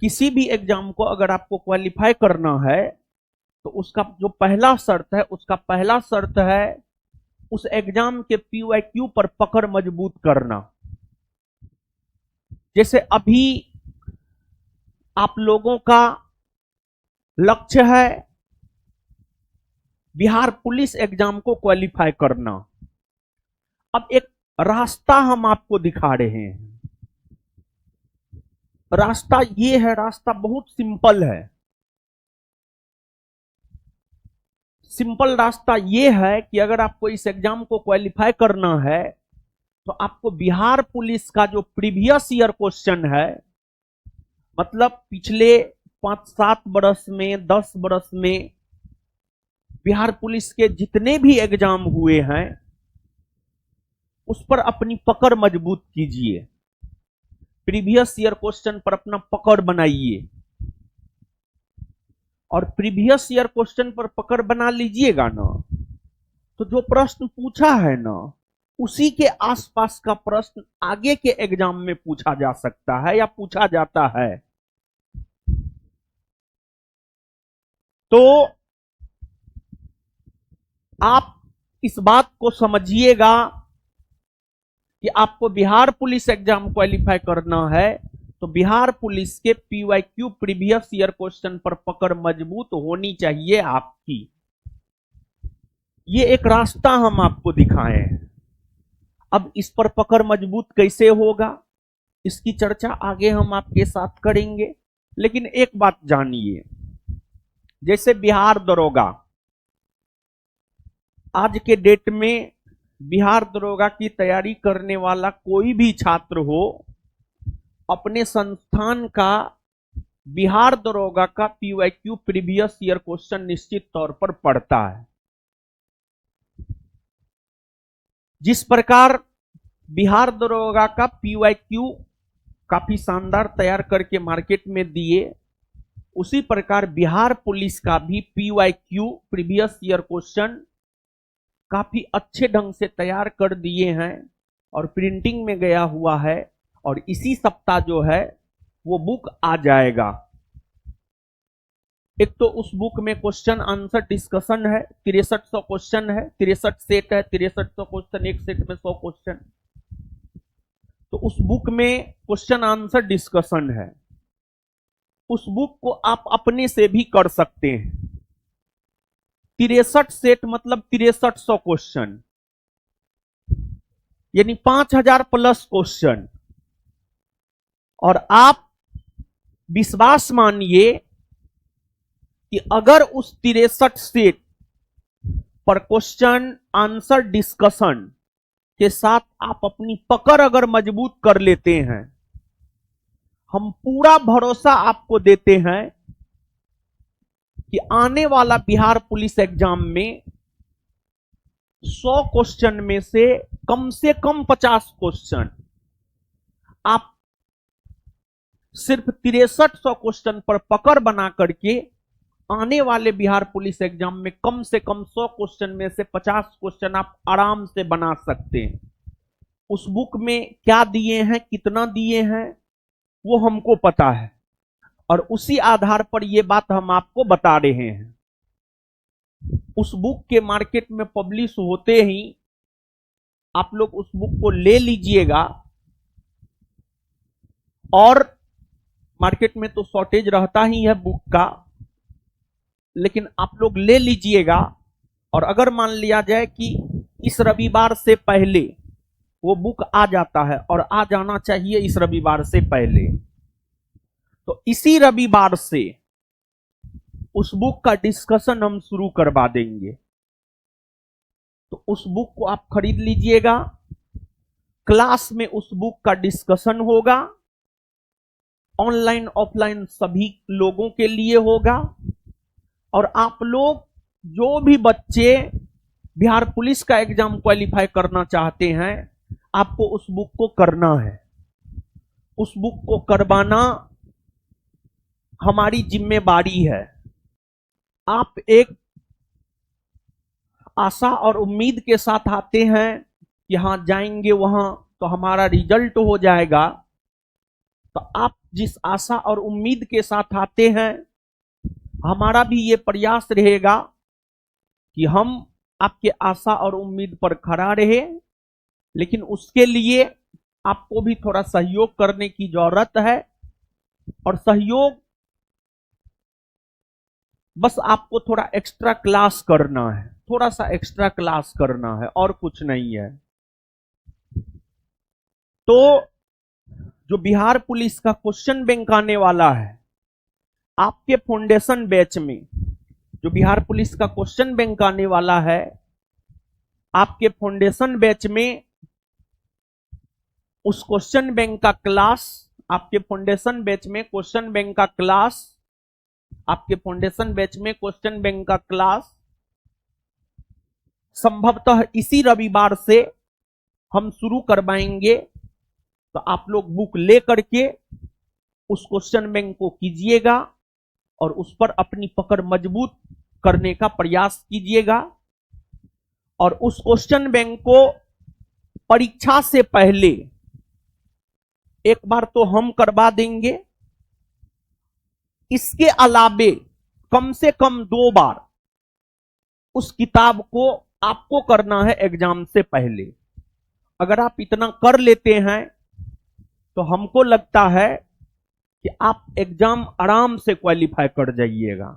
किसी भी एग्जाम को अगर आपको क्वालिफाई करना है तो उसका जो पहला शर्त है उस एग्जाम के पीवाईक्यू पर पकड़ मजबूत करना। जैसे अभी आप लोगों का लक्ष्य है बिहार पुलिस एग्जाम को क्वालिफाई करना। अब एक रास्ता हम आपको दिखा रहे हैं। रास्ता ये है, रास्ता बहुत सिंपल है। सिंपल रास्ता ये है कि अगर आपको इस एग्जाम को क्वालिफाई करना है तो आपको बिहार पुलिस का जो प्रीवियस ईयर क्वेश्चन है, मतलब पिछले 5-7 बरस में 10 बरस में बिहार पुलिस के जितने भी एग्जाम हुए हैं उस पर अपनी पकड़ मजबूत कीजिए। प्रीवियस ईयर क्वेश्चन पर अपना पकड़ बनाइए और प्रीवियस ईयर क्वेश्चन पर पकड़ बना लीजिएगा ना तो जो प्रश्न पूछा है ना उसी के आसपास का प्रश्न आगे के एग्जाम में पूछा जा सकता है या पूछा जाता है। तो आप इस बात को समझिएगा कि आपको बिहार पुलिस एग्जाम क्वालिफाई करना है तो बिहार पुलिस के पीवाईक्यू प्रीवियस ईयर क्वेश्चन पर पकड़ मजबूत होनी चाहिए आपकी। ये एक रास्ता हम आपको दिखाए हैं। अब इस पर पकड़ मजबूत कैसे होगा इसकी चर्चा आगे हम आपके साथ करेंगे, लेकिन एक बात जानिए, जैसे बिहार दरोगा, आज के डेट में बिहार दरोगा की तैयारी करने वाला कोई भी छात्र हो अपने संस्थान का बिहार दरोगा का पीवाईक्यू प्रीवियस ईयर क्वेश्चन निश्चित तौर पर पढ़ता है। जिस प्रकार बिहार दरोगा का पीवाईक्यू काफी शानदार तैयार करके मार्केट में दिए, उसी प्रकार बिहार पुलिस का भी पीवाईक्यू प्रीवियस ईयर क्वेश्चन काफी अच्छे ढंग से तैयार कर दिए हैं और प्रिंटिंग में गया हुआ है और इसी सप्ताह जो है वो बुक आ जाएगा। एक तो उस बुक में क्वेश्चन आंसर डिस्कशन है, 6300 क्वेश्चन है, 63 सेट है, 6300 क्वेश्चन, एक सेट में 100 क्वेश्चन। तो उस बुक में क्वेश्चन आंसर डिस्कशन है। उस बुक को आप अपने से भी कर सकते हैं। 63 सेट मतलब 6300 क्वेश्चन, यानी 5000 प्लस क्वेश्चन। और आप विश्वास मानिए कि अगर उस 63 सेट पर क्वेश्चन आंसर डिस्कशन के साथ आप अपनी पकड़ अगर मजबूत कर लेते हैं, हम पूरा भरोसा आपको देते हैं कि आने वाला बिहार पुलिस एग्जाम में 100 क्वेश्चन में से कम 50 क्वेश्चन आप सिर्फ 6300 क्वेश्चन पर पकड़ बना करके आने वाले बिहार पुलिस एग्जाम में कम से कम 100 क्वेश्चन में से 50 क्वेश्चन आप आराम से बना सकते हैं। उस बुक में क्या दिए हैं, कितना दिए हैं, वो हमको पता है और उसी आधार पर ये बात हम आपको बता रहे हैं। उस बुक के मार्केट में पब्लिश होते ही आप लोग उस बुक को ले लीजिएगा और मार्केट में तो शॉर्टेज रहता ही है बुक का, लेकिन आप लोग ले लीजिएगा। और अगर मान लिया जाए कि इस रविवार से पहले वो बुक आ जाता है, और आ जाना चाहिए इस रविवार से पहले, तो इसी रविवार से उस बुक का डिस्कशन हम शुरू करवा देंगे। तो उस बुक को आप खरीद लीजिएगा। क्लास में उस बुक का डिस्कशन होगा, ऑनलाइन ऑफलाइन सभी लोगों के लिए होगा। और आप लोग जो भी बच्चे बिहार पुलिस का एग्जाम क्वालिफाई करना चाहते हैं, आपको उस बुक को करना है। उस बुक को करवाना हमारी जिम्मेदारी है। आप एक आशा और उम्मीद के साथ आते हैं कि हाँ जाएंगे वहां तो हमारा रिजल्ट हो जाएगा, तो आप जिस आशा और उम्मीद के साथ आते हैं, हमारा भी ये प्रयास रहेगा कि हम आपके आशा और उम्मीद पर खड़ा रहे। लेकिन उसके लिए आपको भी थोड़ा सहयोग करने की जरूरत है, और सहयोग बस आपको थोड़ा एक्स्ट्रा क्लास करना है, थोड़ा सा एक्स्ट्रा क्लास करना है, और कुछ नहीं है। तो जो बिहार पुलिस का क्वेश्चन बैंक आने वाला है आपके फाउंडेशन बैच में, जो बिहार पुलिस का क्वेश्चन बैंक आने वाला है आपके फाउंडेशन बैच में, उस क्वेश्चन बैंक का क्लास, आपके फाउंडेशन बैच में क्वेश्चन बैंक का क्लास, आपके फाउंडेशन बैच में क्वेश्चन बैंक का क्लास संभवतः इसी रविवार से हम शुरू करवाएंगे। तो आप लोग बुक ले करके उस क्वेश्चन बैंक को कीजिएगा और उस पर अपनी पकड़ मजबूत करने का प्रयास कीजिएगा। और उस क्वेश्चन बैंक को परीक्षा से पहले एक बार तो हम करवा देंगे, इसके अलावे कम से कम 2 बार उस किताब को आपको करना है एग्जाम से पहले। अगर आप इतना कर लेते हैं तो हमको लगता है कि आप एग्जाम आराम से क्वालिफाई कर जाइएगा।